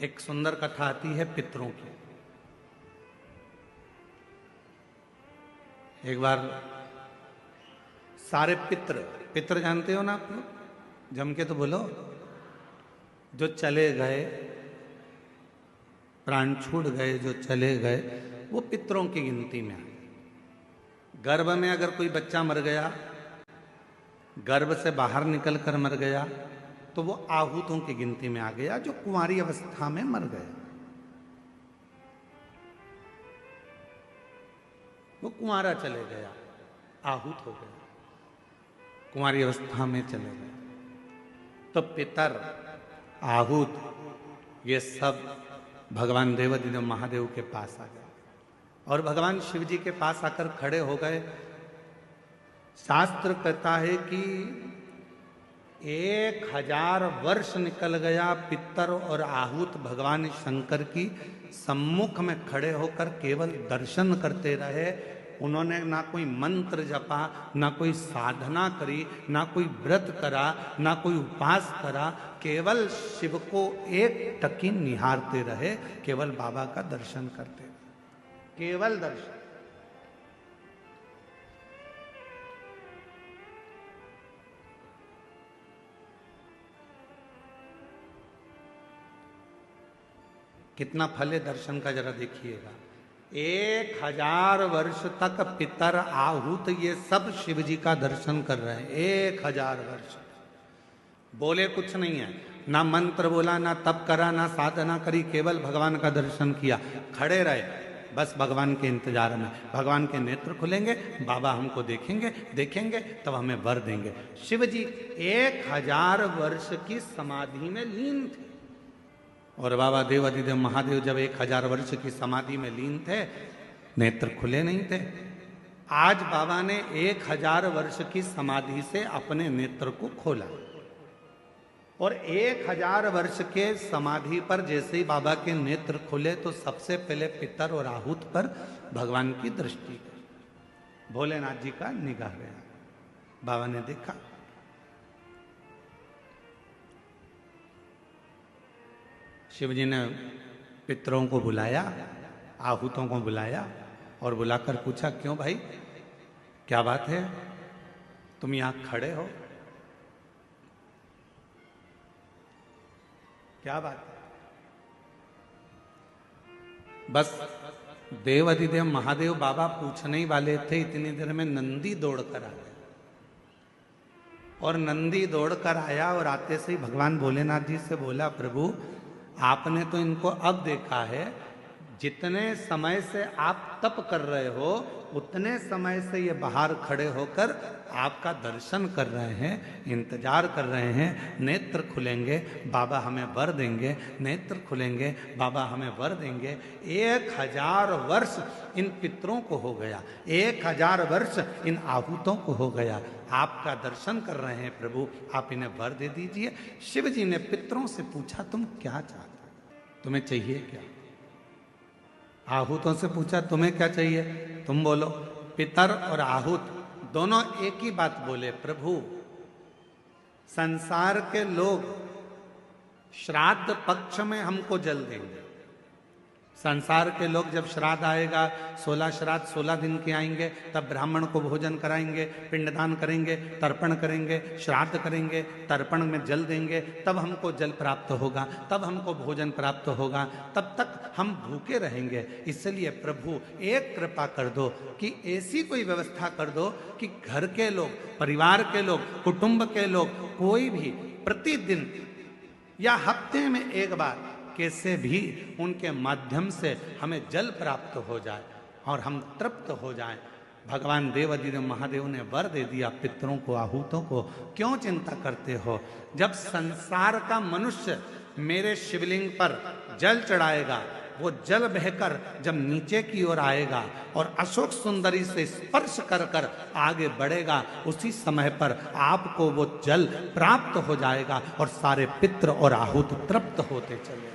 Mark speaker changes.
Speaker 1: एक सुंदर कथा आती है पितरों की। एक बार सारे पितर पितर जानते हो ना आप लोग, जम के तो बोलो, जो चले गए, प्राण छूट गए, जो चले गए, वो पितरों की गिनती में आए। गर्भ में अगर कोई बच्चा मर गया, गर्भ से बाहर निकलकर मर गया, तो वो आहूतों की गिनती में आ गया, जो कुंवारी अवस्था में मर गया। वो कुंवारा चले गया, आहूत हो गया, कुंवारी अवस्था में चले गए। तो पितर, आहूत, ये सब भगवान देवाधिदेव महादेव के पास आ गए और भगवान शिव जी के पास आकर खड़े हो गए। शास्त्र कहता है कि 1000 वर्ष निकल गया पितर और आहूत भगवान शंकर की सम्मुख में खड़े होकर केवल दर्शन करते रहे। उन्होंने ना कोई मंत्र जपा, ना कोई साधना करी, ना कोई व्रत करा, ना कोई उपास करा, केवल शिव को एक टकी निहारते रहे, केवल बाबा का दर्शन करते रहे, केवल दर्शन। कितना फल है दर्शन का, जरा देखिएगा। 1000 वर्ष तक पितर आहूत ये सब शिव जी का दर्शन कर रहे हैं। 1000 वर्ष बोले कुछ नहीं है, ना मंत्र बोला, ना तप करा, ना साधना करी, केवल भगवान का दर्शन किया, खड़े रहे बस भगवान के इंतजार में। भगवान के नेत्र खुलेंगे, बाबा हमको देखेंगे, देखेंगे तब हमें वर देंगे। शिव जी 1000 वर्ष की समाधि में लीन थे और बाबा देवाधिदेव महादेव जब 1000 वर्ष की समाधि में लीन थे, नेत्र खुले नहीं थे। आज बाबा ने 1000 वर्ष की समाधि से अपने नेत्र को खोला और 1000 वर्ष के समाधि पर जैसे ही बाबा के नेत्र खुले तो सबसे पहले पितर और आहूत पर भगवान की दृष्टि गई। भोलेनाथ जी का निगाह गया, बाबा ने देखा, शिव जी ने पितरों को बुलाया, आहूतों को बुलाया और बुलाकर पूछा, क्यों भाई, क्या बात है, तुम यहां खड़े हो, क्या बात है? बस देवाधिदेव महादेव बाबा पूछने ही वाले थे, इतनी देर में नंदी दौड़कर आ गया और नंदी दौड़कर आया और आते से ही भगवान भोलेनाथ जी से बोला, प्रभु आपने तो इनको अब देखा है, जितने समय से आप तप कर रहे हो उतने समय से ये बाहर खड़े होकर आपका दर्शन कर रहे हैं, इंतजार कर रहे हैं। नेत्र खुलेंगे, बाबा हमें वर देंगे, नेत्र खुलेंगे, बाबा हमें वर देंगे। 1000 वर्ष इन पितरों को हो गया, 1000 वर्ष इन आहूतों को हो गया, आपका दर्शन कर रहे हैं प्रभु, आप इन्हें वर दे दीजिए। शिव जी ने पितरों से पूछा, तुम क्या चाहते हो, तुम्हें चाहिए क्या? आहूतों से पूछा, तुम्हें क्या चाहिए, तुम बोलो। पितर और आहूत दोनों एक ही बात बोले, प्रभु संसार के लोग श्राद्ध पक्ष में हमको जल देंगे। संसार के लोग जब श्राद्ध आएगा, 16 श्राद्ध 16 दिन के आएंगे, तब ब्राह्मण को भोजन कराएंगे, पिंडदान करेंगे, तर्पण करेंगे, श्राद्ध करेंगे, तर्पण में जल देंगे, तब हमको जल प्राप्त होगा, तब हमको भोजन प्राप्त होगा, तब तक हम भूखे रहेंगे। इसलिए प्रभु एक कृपा कर दो कि ऐसी कोई व्यवस्था कर दो कि घर के लोग, परिवार के लोग, कुटुंब के लोग, कोई भी प्रतिदिन या हफ्ते में एक बार कैसे भी उनके माध्यम से हमें जल प्राप्त हो जाए और हम तृप्त हो जाएं। भगवान देवाधिदेव महादेव ने वर दे दिया पितरों को, आहूतों को। क्यों चिंता करते हो? जब संसार का मनुष्य मेरे शिवलिंग पर जल चढ़ाएगा, वो जल बहकर जब नीचे की ओर आएगा और अशोक सुंदरी से स्पर्श कर कर आगे बढ़ेगा, उसी समय पर आपको वो जल प्राप्त हो जाएगा और सारे पितर और आहूत तृप्त होते चले।